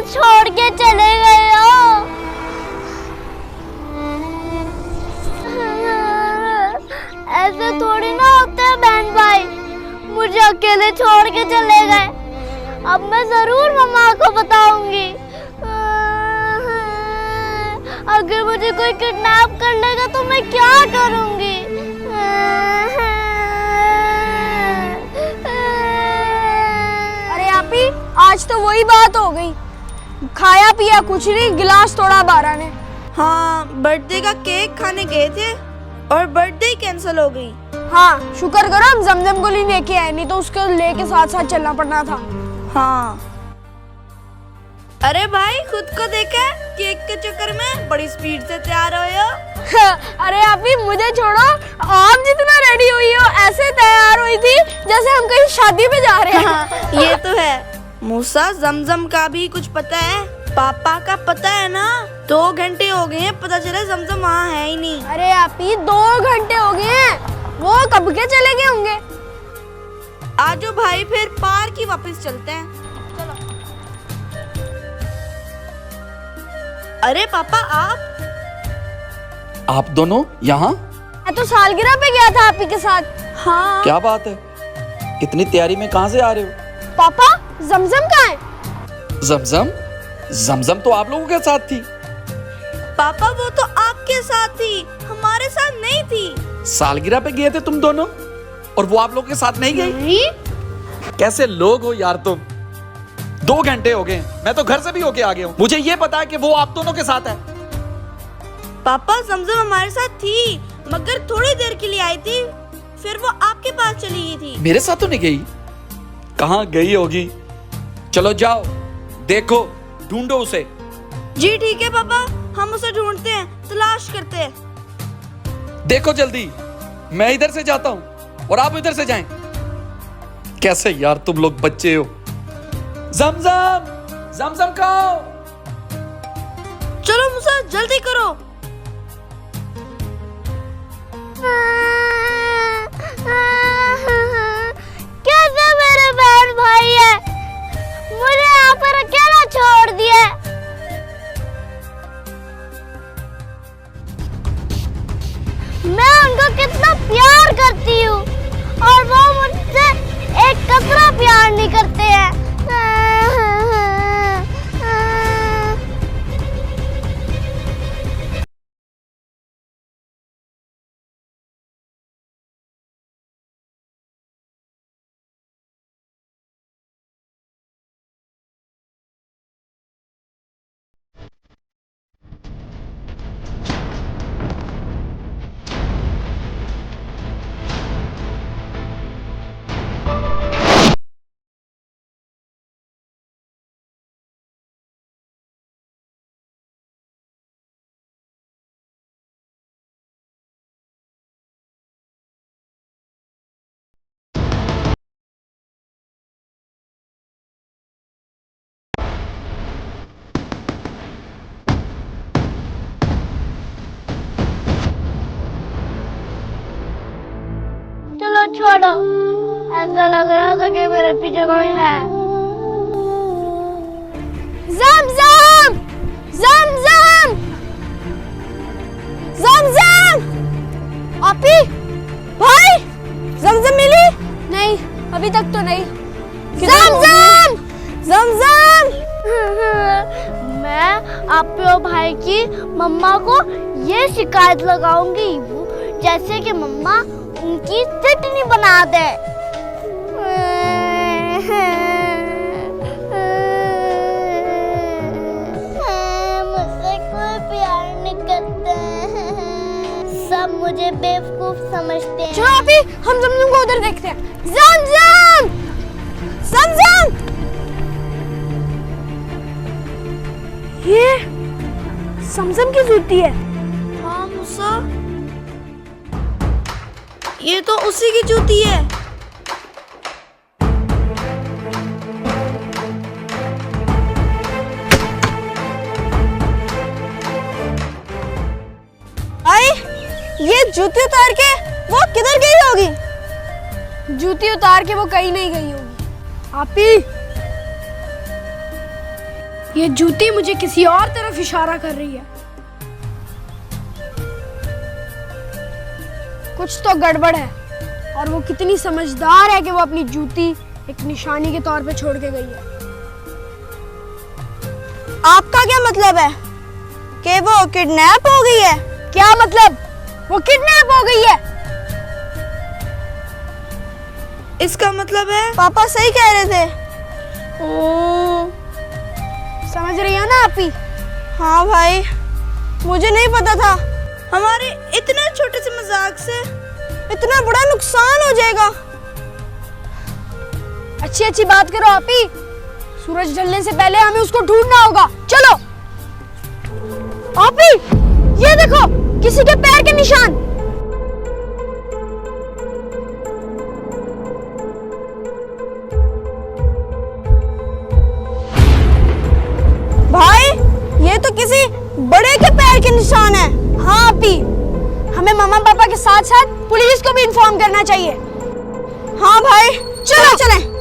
छोड़ के चले गए हो। ऐसे थोड़ी ना होते हैं बहन भाई, मुझे अकेले छोड़ के चले गए। अब मैं जरूर मम्मा को बताऊंगी। अगर मुझे कोई किडनैप कर लेगा तो मैं क्या करूंगी? अरे आपी, आज तो वही बात हो गई, खाया पिया कुछ नहीं, गिलास तोड़ा 12 ने। हाँ, बर्थडे का केक खाने गए थे और बर्थडे कैंसिल हो गई। हाँ, शुक्र करो हम जमजम को नहीं लेके आए, नहीं तो उसको लेके साथ साथ चलना पड़ना था। हाँ। अरे भाई, खुद को देखा, केक के चक्कर में बड़ी स्पीड से तैयार हो। अरे आपी मुझे छोड़ो, आप जितना रेडी हुई हो ऐसे तैयार हुई थी जैसे हम कहीं शादी में जा रहे हैं। ये तो है। मूसा, जमजम का भी कुछ पता है? पापा का पता है ना? 2 घंटे हो गए हैं, पता चला जमजम वहाँ है ही नहीं। अरे आपी 2 घंटे हो गए हैं, वो कब के चले गए होंगे। आजो भाई, फिर पार्क ही वापस चलते हैं। अरे पापा, आप दोनों यहाँ? मैं तो सालगिरह पे गया था आपी के साथ। हाँ। क्या बात है, इतनी तैयारी में कहाँ से आ रहे हो? पापा, जमजम कहाँ है? जमजम? जमजम तो आप लोगों के साथ थी। पापा, वो तो आपके साथ थी, हमारे साथ नहीं थी। सालगिरह पे गए थे तुम दोनों और वो आप लोगों के साथ नहीं गई? कैसे लोग हो यार तुम। 2 घंटे हो गए, मैं तो घर से भी होके आ गया हूँ। मुझे ये पता है कि वो आप दोनों के साथ है। पापा, जमजम हमारे साथ थी, मगर थोड़ी देर के लिए आई थी, फिर वो आपके पास चली गई थी। मेरे साथ तो नहीं गई। कहाँ गई होगी? चलो जाओ, देखो, ढूंढो उसे। जी ठीक है पापा, हम उसे ढूंढते हैं, तलाश करते हैं। देखो जल्दी, मैं इधर से जाता हूँ और आप इधर से जाएं। कैसे यार तुम लोग बच्चे हो। जमजम, जमजम कहो। चलो मूसा, जल्दी करो। कैसे मेरे बहन भाई है, मुझे यहाँ पर अकेला छोड़ दिया। मैं उनको कितना प्यार करती हूँ और वो मुझसे एक कतरा प्यार नहीं करते हैं। चलो छोड़ो, ऐसा लग रहा था कि मेरे पीछे कोई है। जमजम, जमजम, जमजम। आपी, भाई, जमजम मिली? नहीं, अभी तक तो नहीं। जमजम, जमजम। मैं आपके और भाई की मम्मा को ये शिकायत लगाऊंगी, जैसे कि मम्मा उनकी चटनी बना दे। मुझसे कोई प्यार नहीं करते, सब मुझे बेवकूफ समझते हैं। चलो आपी, हम जमजम को उधर देखते हैं। जमजम, जमजम। ये जमजम की जूती है। हाँ मूसा, ये तो उसी की जूती है। आई, ये जूती उतार के वो किधर गई होगी? जूती उतार के वो कहीं नहीं गई होगी। आपी, ये जूती मुझे किसी और तरफ इशारा कर रही है। कुछ तो गड़बड़ है और वो कितनी समझदार है कि वो अपनी जूती एक निशानी के तौर पे छोड़ के गई है। आपका क्या मतलब है कि वो किडनैप हो गई है? क्या मतलब? वो किडनैप हो गई है। इसका मतलब है पापा सही कह रहे थे। ओ, समझ रही हो ना आप ही? हाँ भाई, मुझे नहीं पता था हमारे इतने छोटे से मजाक से इतना बड़ा नुकसान हो जाएगा। अच्छी अच्छी बात करो आप ही। सूरज ढलने से पहले हमें उसको ढूंढना होगा। चलो आप ही, ये देखो किसी के पैर के निशान। भाई, ये तो किसी बड़े के पैर के निशान है। हाँ आप ही, हमें मम्मा पापा के साथ साथ पुलिस को भी इन्फॉर्म करना चाहिए। हाँ भाई, चलो चलें।